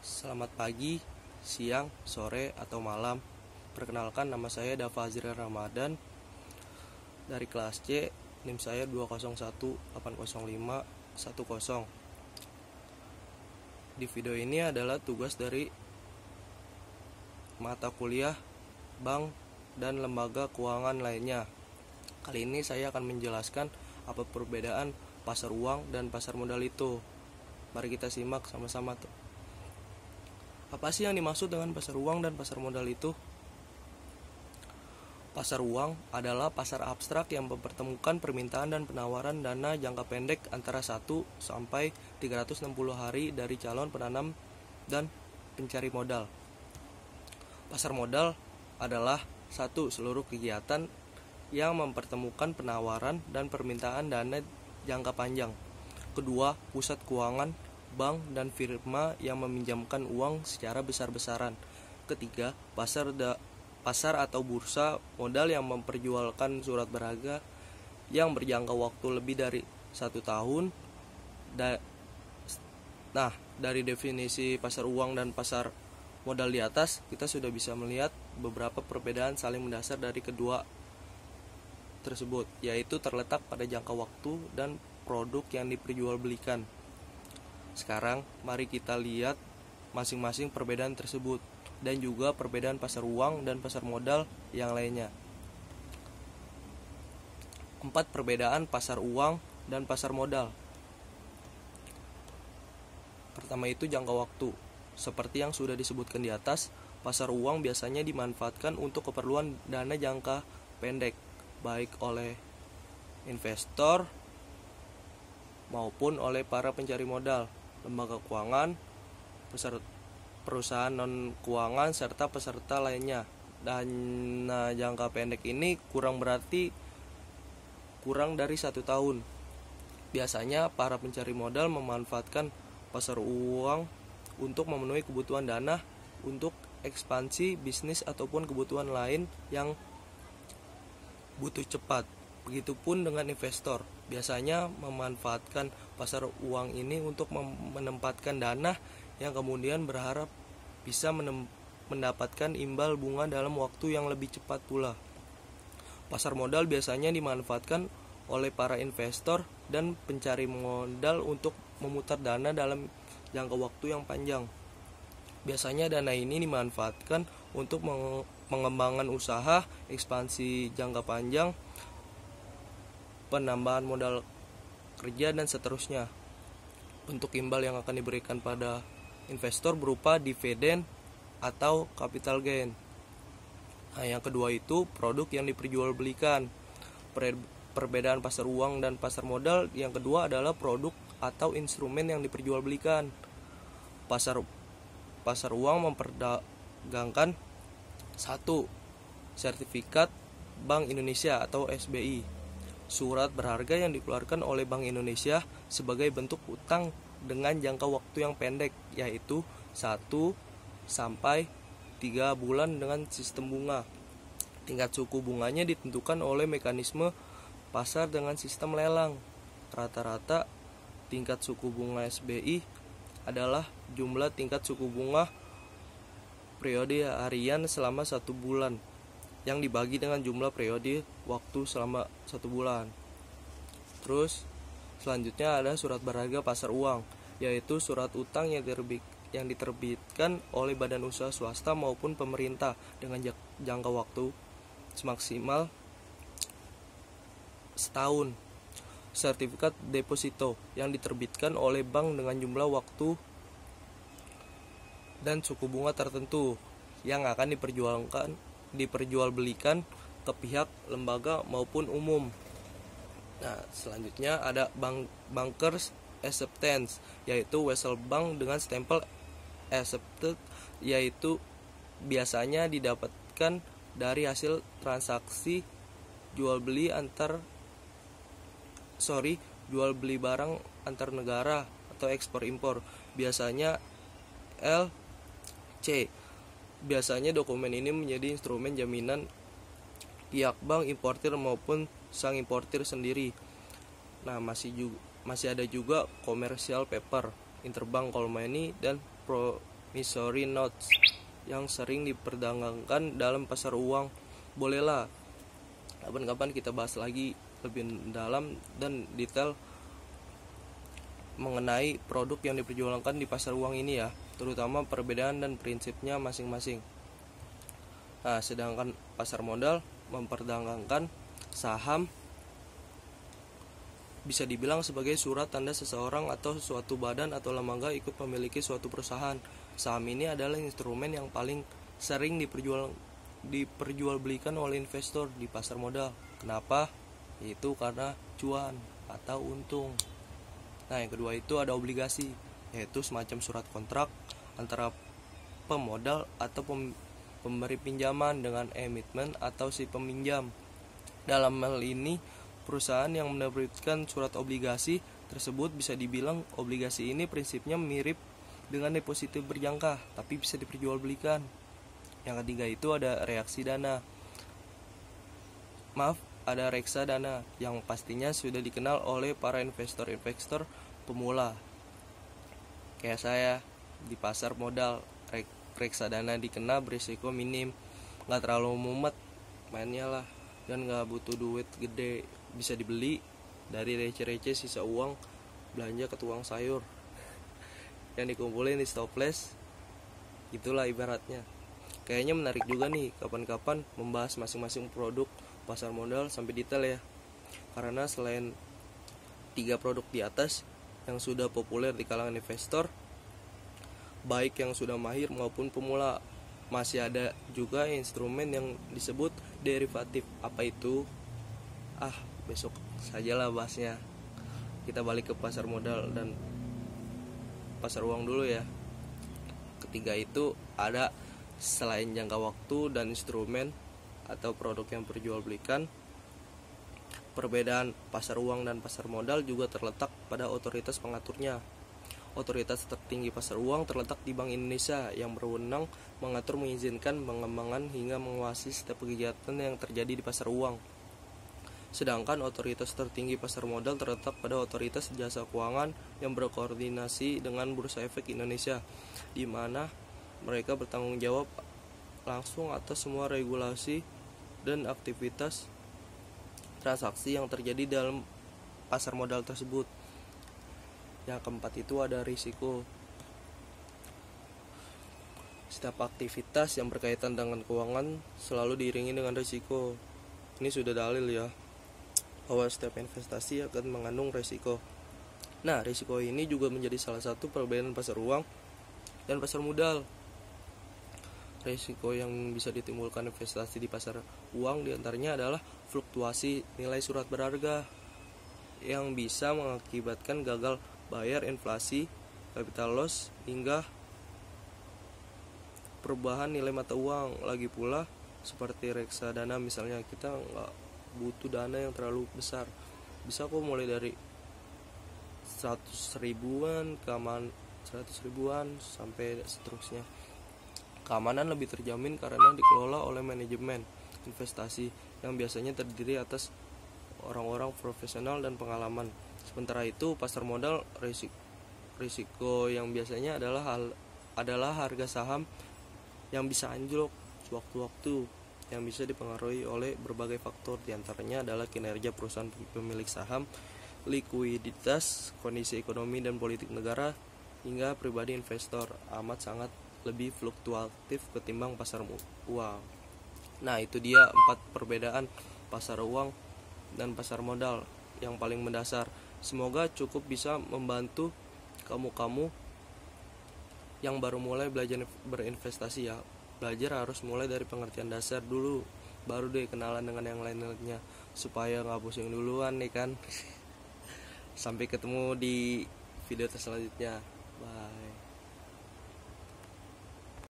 Selamat pagi, siang, sore, atau malam. Perkenalkan, nama saya Dava Azril Ramadan dari kelas C. NIM saya 201805110. Di video ini adalah tugas dari mata kuliah bank dan lembaga keuangan lainnya. Kali ini saya akan menjelaskan apa perbedaan pasar uang dan pasar modal itu. Mari kita simak sama-sama tuh. Apa sih yang dimaksud dengan pasar uang dan pasar modal itu? Pasar uang adalah pasar abstrak yang mempertemukan permintaan dan penawaran dana jangka pendek antara 1 sampai 360 hari dari calon penanam dan pencari modal. Pasar modal adalah seluruh kegiatan yang mempertemukan penawaran dan permintaan dana jangka panjang. Kedua, pusat keuangan, bank dan firma yang meminjamkan uang secara besar-besaran. Ketiga, pasar atau bursa modal yang memperjualkan surat berharga yang berjangka waktu lebih dari 1 tahun. Dari definisi pasar uang dan pasar modal di atas, kita sudah bisa melihat beberapa perbedaan saling mendasar dari kedua tersebut, yaitu terletak pada jangka waktu dan produk yang diperjualbelikan. Sekarang mari kita lihat masing-masing perbedaan tersebut dan juga perbedaan pasar uang dan pasar modal yang lainnya. 4 perbedaan pasar uang dan pasar modal. Pertama itu jangka waktu. Seperti yang sudah disebutkan di atas, pasar uang biasanya dimanfaatkan untuk keperluan dana jangka pendek, baik oleh investor maupun oleh para pencari modal, lembaga keuangan, perusahaan non-keuangan, serta peserta lainnya. Dana jangka pendek ini kurang dari 1 tahun. Biasanya para pencari modal memanfaatkan pasar uang untuk memenuhi kebutuhan dana untuk ekspansi bisnis ataupun kebutuhan lain yang butuh cepat. Begitupun dengan investor, biasanya memanfaatkan pasar uang ini untuk menempatkan dana yang kemudian berharap bisa mendapatkan imbal bunga dalam waktu yang lebih cepat pula. Pasar modal biasanya dimanfaatkan oleh para investor dan pencari modal untuk memutar dana dalam jangka waktu yang panjang. Biasanya dana ini dimanfaatkan untuk pengembangan usaha, ekspansi jangka panjang, penambahan modal kerja, dan seterusnya. Bentuk imbal yang akan diberikan pada investor berupa dividen atau capital gain. Yang kedua itu produk yang diperjualbelikan. Perbedaan pasar uang dan pasar modal yang kedua adalah produk atau instrumen yang diperjualbelikan. Pasar uang memperdagangkan 1. Sertifikat Bank Indonesia atau SBI, surat berharga yang dikeluarkan oleh Bank Indonesia sebagai bentuk utang dengan jangka waktu yang pendek, yaitu 1 sampai 3 bulan dengan sistem bunga. Tingkat suku bunganya ditentukan oleh mekanisme pasar dengan sistem lelang. Rata-rata tingkat suku bunga SBI adalah jumlah tingkat suku bunga periode harian selama 1 bulan yang dibagi dengan jumlah periode waktu selama 1 bulan. Terus selanjutnya ada surat berharga pasar uang, yaitu surat utang yang diterbitkan oleh badan usaha swasta maupun pemerintah dengan jangka waktu semaksimal setahun. Sertifikat deposito yang diterbitkan oleh bank dengan jumlah waktu dan suku bunga tertentu yang akan diperjualbelikan ke pihak lembaga maupun umum. Selanjutnya ada bankers acceptance, yaitu wesel bank dengan stempel accepted, yaitu biasanya didapatkan dari hasil transaksi jual beli barang antar negara atau ekspor impor, biasanya LC. Biasanya dokumen ini menjadi instrumen jaminan pihak bank importir maupun sang importir sendiri. Masih ada juga commercial paper, interbank call money, dan promissory notes yang sering diperdagangkan dalam pasar uang. Bolehlah kapan-kapan kita bahas lagi lebih dalam dan detail mengenai produk yang diperjualbelikan di pasar uang ini ya, terutama perbedaan dan prinsipnya masing-masing. Nah, sedangkan pasar modal memperdagangkan saham bisa dibilang sebagai surat tanda seseorang atau suatu badan atau lembaga ikut memiliki suatu perusahaan. Saham ini adalah instrumen yang paling sering diperjualbelikan oleh investor di pasar modal. Kenapa? Itu karena cuan atau untung. Nah, yang kedua itu ada obligasi, yaitu semacam surat kontrak antara pemodal atau pemberi pinjaman dengan emitmen atau si peminjam. Dalam hal ini, perusahaan yang menerbitkan surat obligasi tersebut bisa dibilang obligasi ini prinsipnya mirip dengan deposito berjangka, tapi bisa diperjualbelikan. Yang ketiga itu ada ada reksadana yang pastinya sudah dikenal oleh para investor-investor pemula. Kayak saya di pasar modal, reksadana dikenal berisiko minim, nggak terlalu mumet mainnya lah, dan nggak butuh duit gede, bisa dibeli dari receh-receh sisa uang belanja ke tukang sayur yang dikumpulin di stoples. Itulah ibaratnya. Kayaknya menarik juga nih kapan-kapan membahas masing-masing produk pasar modal sampai detail ya, karena selain 3 produk di atas yang sudah populer di kalangan investor baik yang sudah mahir maupun pemula, masih ada juga instrumen yang disebut derivatif. Apa itu? Besok sajalah bahasnya. Kita balik ke pasar modal dan pasar uang dulu ya. Ketiga itu ada selain jangka waktu dan instrumen atau produk yang diperjualbelikan, perbedaan pasar uang dan pasar modal juga terletak pada otoritas pengaturnya. Otoritas tertinggi pasar uang terletak di Bank Indonesia yang berwenang mengatur, mengizinkan, mengembangkan hingga menguasai setiap kegiatan yang terjadi di pasar uang. Sedangkan otoritas tertinggi pasar modal terletak pada otoritas jasa keuangan yang berkoordinasi dengan Bursa Efek Indonesia, di mana mereka bertanggung jawab langsung atas semua regulasi dan aktivitas transaksi yang terjadi dalam pasar modal tersebut. Yang keempat itu ada risiko. Setiap aktivitas yang berkaitan dengan keuangan selalu diiringi dengan risiko. Ini sudah dalil ya, bahwa setiap investasi akan mengandung risiko. Nah, risiko ini juga menjadi salah satu perbedaan pasar uang dan pasar modal. Risiko yang bisa ditimbulkan investasi di pasar uang diantaranya adalah fluktuasi nilai surat berharga yang bisa mengakibatkan gagal bayar, inflasi, capital loss, hingga perubahan nilai mata uang. Lagi pula seperti reksadana misalnya, kita nggak butuh dana yang terlalu besar, bisa kok mulai dari 100 ribuan sampai seterusnya. Keamanan lebih terjamin karena dikelola oleh manajemen investasi yang biasanya terdiri atas orang-orang profesional dan pengalaman. Sementara itu pasar modal, risiko yang biasanya adalah harga saham yang bisa anjlok sewaktu-waktu, yang bisa dipengaruhi oleh berbagai faktor, diantaranya adalah kinerja perusahaan pemilik saham, likuiditas, kondisi ekonomi dan politik negara, hingga pribadi investor. Amat sangat lebih fluktuatif ketimbang pasar uang. Nah, itu dia 4 perbedaan pasar uang dan pasar modal yang paling mendasar. Semoga cukup bisa membantu kamu yang baru mulai belajar berinvestasi ya. Belajar harus mulai dari pengertian dasar dulu, baru deh kenalan dengan yang lain-lainnya, supaya gak pusing duluan nih kan. Sampai ketemu di video selanjutnya. Bye.